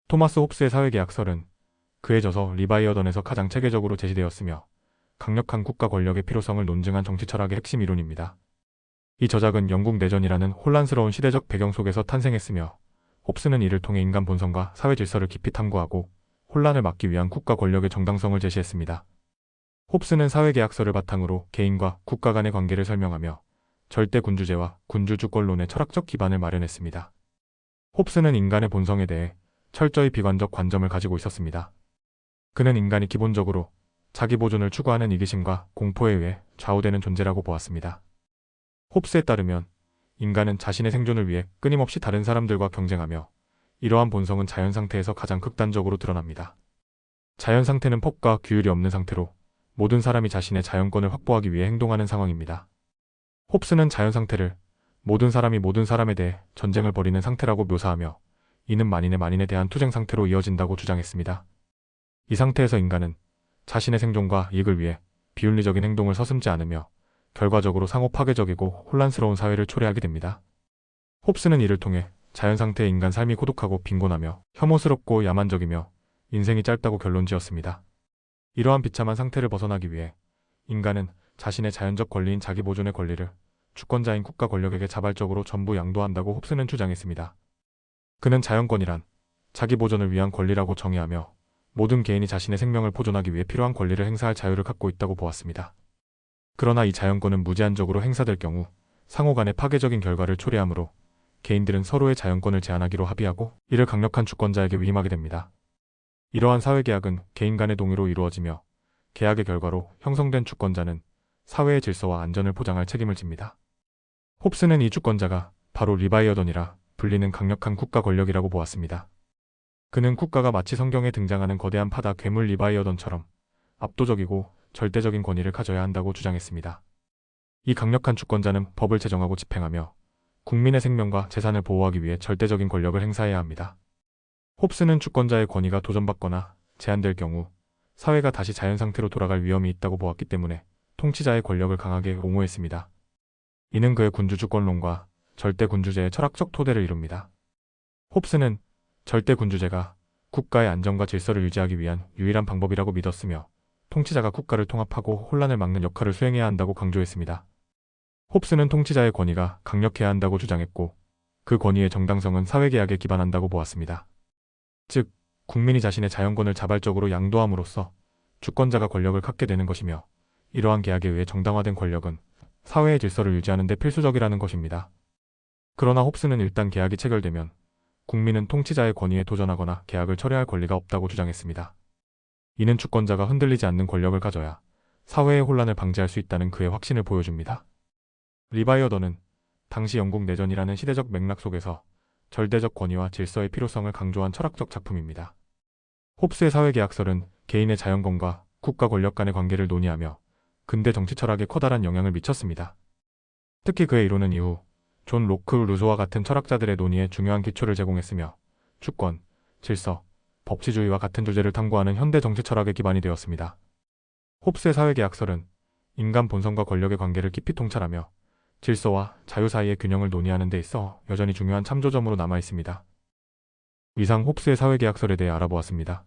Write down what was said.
토마스 홉스의 사회계약설은 그의 저서 리바이어던에서 가장 체계적으로 제시되었으며 강력한 국가 권력의 필요성을 논증한 정치 철학의 핵심 이론입니다. 이 저작은 영국 내전이라는 혼란스러운 시대적 배경 속에서 탄생했으며 홉스는 이를 통해 인간 본성과 사회 질서를 깊이 탐구하고 혼란을 막기 위한 국가 권력의 정당성을 제시했습니다. 홉스는 사회계약서를 바탕으로 개인과 국가 간의 관계를 설명하며 절대 군주제와 군주주권론의 철학적 기반을 마련했습니다. 홉스는 인간의 본성에 대해 철저히 비관적 관점을 가지고 있었습니다. 그는 인간이 기본적으로 자기 보존을 추구하는 이기심과 공포에 의해 좌우되는 존재라고 보았습니다. 홉스에 따르면 인간은 자신의 생존을 위해 끊임없이 다른 사람들과 경쟁하며 이러한 본성은 자연 상태에서 가장 극단적으로 드러납니다. 자연 상태는 법과 규율이 없는 상태로 모든 사람이 자신의 자연권을 확보하기 위해 행동하는 상황입니다. 홉스는 자연 상태를 모든 사람이 모든 사람에 대해 전쟁을 벌이는 상태라고 묘사하며 이는 만인의 만인에 대한 투쟁 상태로 이어진다고 주장했습니다. 이 상태에서 인간은 자신의 생존과 이익을 위해 비윤리적인 행동을 서슴지 않으며 결과적으로 상호 파괴적이고 혼란스러운 사회를 초래하게 됩니다. 홉스는 이를 통해 자연 상태의 인간 삶이 고독하고 빈곤하며 혐오스럽고 야만적이며 인생이 짧다고 결론지었습니다. 이러한 비참한 상태를 벗어나기 위해 인간은 자신의 자연적 권리인 자기 보존의 권리를 주권자인 국가 권력에게 자발적으로 전부 양도한다고 홉스는 주장했습니다. 그는 자연권이란 자기 보존을 위한 권리라고 정의하며 모든 개인이 자신의 생명을 보존하기 위해 필요한 권리를 행사할 자유를 갖고 있다고 보았습니다. 그러나 이 자연권은 무제한적으로 행사될 경우 상호 간의 파괴적인 결과를 초래하므로 개인들은 서로의 자연권을 제한하기로 합의하고 이를 강력한 주권자에게 위임하게 됩니다. 이러한 사회계약은 개인 간의 동의로 이루어지며 계약의 결과로 형성된 주권자는 사회의 질서와 안전을 보장할 책임을 집니다. 홉스는 이 주권자가 바로 리바이어던이라 불리는 강력한 국가 권력이라고 보았습니다. 그는 국가가 마치 성경에 등장하는 거대한 파다 괴물 리바이어던처럼 압도적이고 절대적인 권위를 가져야 한다고 주장했습니다. 이 강력한 주권자는 법을 제정하고 집행하며 국민의 생명과 재산을 보호하기 위해 절대적인 권력을 행사해야 합니다. 홉스는 주권자의 권위가 도전받거나 제한될 경우 사회가 다시 자연 상태로 돌아갈 위험이 있다고 보았기 때문에 통치자의 권력을 강하게 옹호했습니다. 이는 그의 군주주권론과 절대 군주제의 철학적 토대를 이룹니다. 홉스는 절대 군주제가 국가의 안정과 질서를 유지하기 위한 유일한 방법이라고 믿었으며 통치자가 국가를 통합하고 혼란을 막는 역할을 수행해야 한다고 강조했습니다. 홉스는 통치자의 권위가 강력해야 한다고 주장했고 그 권위의 정당성은 사회계약에 기반한다고 보았습니다. 즉, 국민이 자신의 자연권을 자발적으로 양도함으로써 주권자가 권력을 갖게 되는 것이며 이러한 계약에 의해 정당화된 권력은 사회의 질서를 유지하는 데 필수적이라는 것입니다. 그러나 홉스는 일단 계약이 체결되면 국민은 통치자의 권위에 도전하거나 계약을 철회할 권리가 없다고 주장했습니다. 이는 주권자가 흔들리지 않는 권력을 가져야 사회의 혼란을 방지할 수 있다는 그의 확신을 보여줍니다. 리바이어던은 당시 영국 내전이라는 시대적 맥락 속에서 절대적 권위와 질서의 필요성을 강조한 철학적 작품입니다. 홉스의 사회계약설은 개인의 자연권과 국가 권력 간의 관계를 논의하며 근대 정치 철학에 커다란 영향을 미쳤습니다. 특히 그의 이론은 이후 존 로크, 루소와 같은 철학자들의 논의에 중요한 기초를 제공했으며 주권, 질서, 법치주의와 같은 주제를 탐구하는 현대 정치 철학의 기반이 되었습니다. 홉스의 사회계약설은 인간 본성과 권력의 관계를 깊이 통찰하며 질서와 자유 사이의 균형을 논의하는 데 있어 여전히 중요한 참조점으로 남아 있습니다. 이상 홉스의 사회계약설에 대해 알아보았습니다.